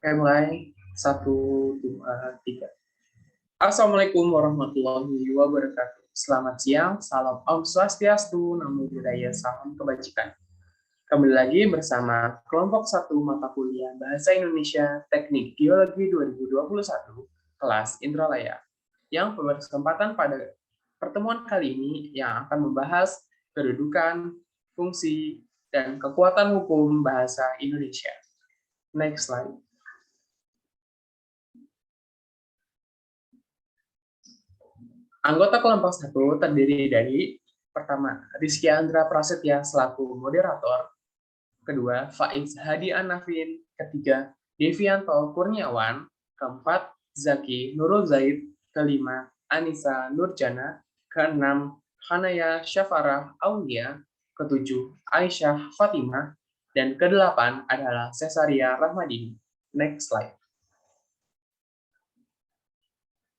Mulai 1, 2, 3. Assalamualaikum warahmatullahi wabarakatuh. Selamat siang, salam Om Swastiastu, Namo Buddhaya, salam kebajikan. Kembali lagi bersama kelompok 1 mata kuliah Bahasa Indonesia Teknik Geologi 2021, kelas Indralaya, yang berkesempatan pada pertemuan kali ini yang akan membahas kedudukan, fungsi, dan kekuatan hukum bahasa Indonesia. Next slide. Anggota kelompok 1 terdiri dari pertama, Rizky Andra Prasetya selaku moderator, kedua, Faiz Hadi Anafin, ketiga, Devianto Kurniawan, keempat, Zaki Nurul Zaid, kelima, Anissa Nurjana, keenam, Hanaya Syafarah Aulia, ketujuh, Aisyah Fatimah, dan kedelapan adalah Cesaria Rahmadini. Next slide.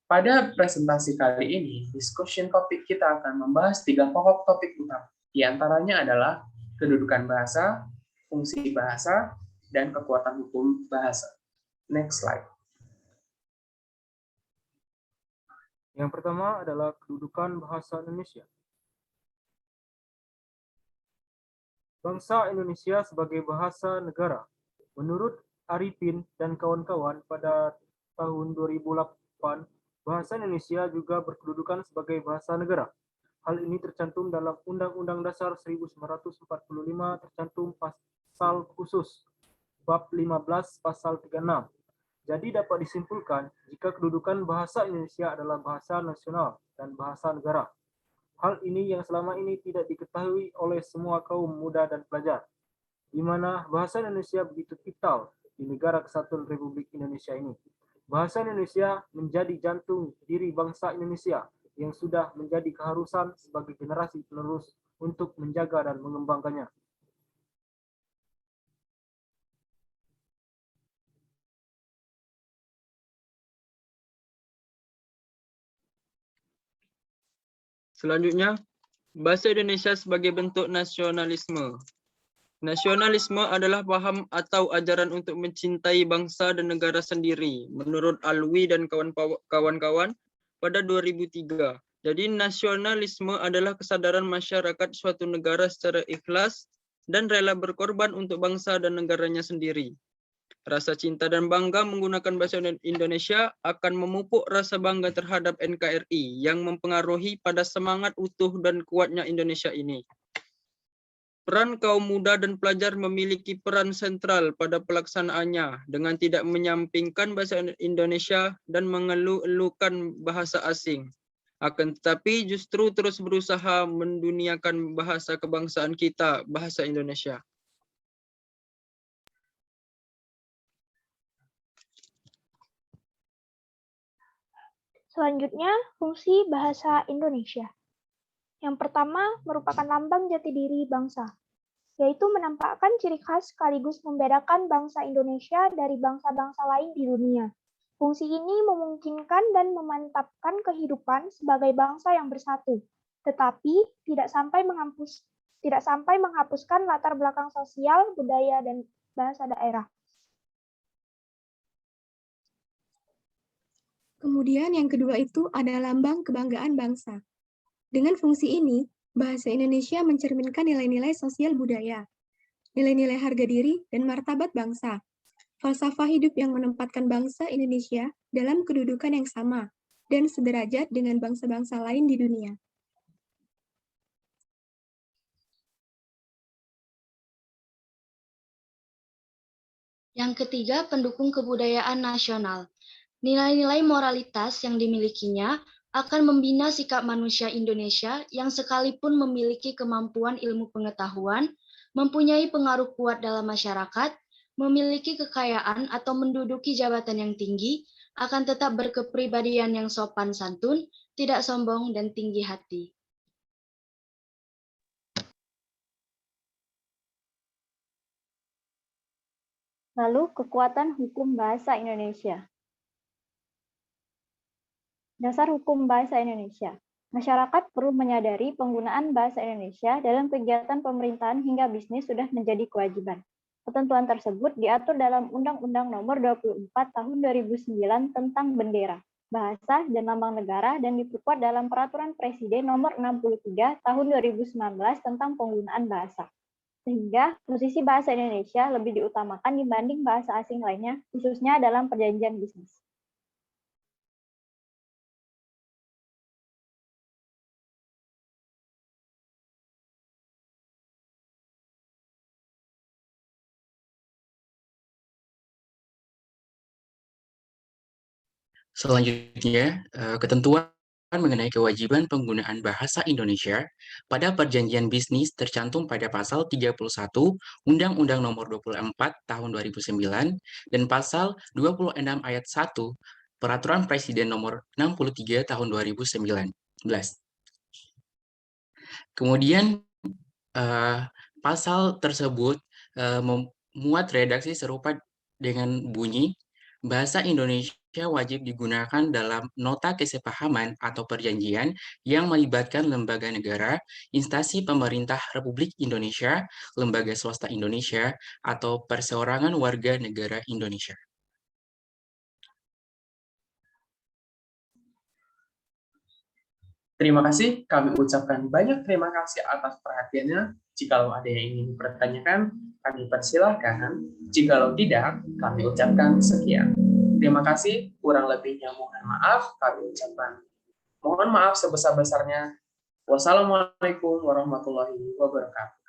Pada presentasi kali ini, discussion topik kita akan membahas 3 pokok topik utama. Di antaranya adalah kedudukan bahasa, fungsi bahasa, dan kekuatan hukum bahasa. Next slide. Yang pertama adalah kedudukan bahasa Indonesia. Bangsa Indonesia sebagai bahasa negara. Menurut Arifin dan kawan-kawan pada tahun 2008, bahasa Indonesia juga berkedudukan sebagai bahasa negara. Hal ini tercantum dalam Undang-Undang Dasar 1945 tercantum pasal khusus bab 15 pasal 36. Jadi dapat disimpulkan jika kedudukan bahasa Indonesia adalah bahasa nasional dan bahasa negara. Hal ini yang selama ini tidak diketahui oleh semua kaum muda dan pelajar, di mana bahasa Indonesia begitu vital di negara kesatuan Republik Indonesia ini. Bahasa Indonesia menjadi jantung diri bangsa Indonesia yang sudah menjadi keharusan sebagai generasi penerus untuk menjaga dan mengembangkannya. Selanjutnya, bahasa Indonesia sebagai bentuk nasionalisme. Nasionalisme adalah paham atau ajaran untuk mencintai bangsa dan negara sendiri, menurut Alwi dan kawan-kawan pada 2003. Jadi nasionalisme adalah kesadaran masyarakat suatu negara secara ikhlas dan rela berkorban untuk bangsa dan negaranya sendiri. Rasa cinta dan bangga menggunakan bahasa Indonesia akan memupuk rasa bangga terhadap NKRI yang mempengaruhi pada semangat utuh dan kuatnya Indonesia ini. Peran kaum muda dan pelajar memiliki peran sentral pada pelaksanaannya dengan tidak menyampingkan bahasa Indonesia dan mengeluh-elukan bahasa asing. Akan tetapi justru terus berusaha menduniakan bahasa kebangsaan kita, bahasa Indonesia. Selanjutnya, fungsi bahasa Indonesia. Yang pertama merupakan lambang jati diri bangsa, yaitu menampakkan ciri khas sekaligus membedakan bangsa Indonesia dari bangsa-bangsa lain di dunia. Fungsi ini memungkinkan dan memantapkan kehidupan sebagai bangsa yang bersatu, tetapi tidak sampai menghapuskan latar belakang sosial, budaya, dan bahasa daerah. Kemudian yang kedua itu ada lambang kebanggaan bangsa. Dengan fungsi ini, bahasa Indonesia mencerminkan nilai-nilai sosial budaya, nilai-nilai harga diri dan martabat bangsa, falsafah hidup yang menempatkan bangsa Indonesia dalam kedudukan yang sama dan sederajat dengan bangsa-bangsa lain di dunia. Yang ketiga, pendukung kebudayaan nasional. Nilai-nilai moralitas yang dimilikinya akan membina sikap manusia Indonesia yang sekalipun memiliki kemampuan ilmu pengetahuan, mempunyai pengaruh kuat dalam masyarakat, memiliki kekayaan atau menduduki jabatan yang tinggi, akan tetap berkepribadian yang sopan santun, tidak sombong dan tinggi hati. Lalu, kekuatan hukum bahasa Indonesia. Dasar hukum bahasa Indonesia. Masyarakat perlu menyadari penggunaan bahasa Indonesia dalam kegiatan pemerintahan hingga bisnis sudah menjadi kewajiban. Ketentuan tersebut diatur dalam Undang-Undang Nomor 24 Tahun 2009 tentang bendera, bahasa, dan lambang negara dan diperkuat dalam Peraturan Presiden Nomor 63 Tahun 2019 tentang penggunaan bahasa. Sehingga posisi bahasa Indonesia lebih diutamakan dibanding bahasa asing lainnya, khususnya dalam perjanjian bisnis. Selanjutnya, ketentuan mengenai kewajiban penggunaan bahasa Indonesia pada perjanjian bisnis tercantum pada pasal 31 Undang-Undang Nomor 24 Tahun 2009 dan pasal 26 ayat 1 Peraturan Presiden Nomor 63 Tahun 2019. Kemudian pasal tersebut memuat redaksi serupa dengan bunyi bahasa Indonesia wajib digunakan dalam nota kesepahaman atau perjanjian yang melibatkan lembaga negara, instansi pemerintah Republik Indonesia, lembaga swasta Indonesia, atau perseorangan warga negara Indonesia. Terima kasih, kami ucapkan banyak terima kasih atas perhatiannya. Jikalau ada yang ingin dipertanyakan, kami persilahkan. Jikalau tidak, kami ucapkan sekian. Terima kasih, kurang lebihnya mohon maaf, kami ucapkan. Mohon maaf sebesar-besarnya. Wassalamualaikum warahmatullahi wabarakatuh.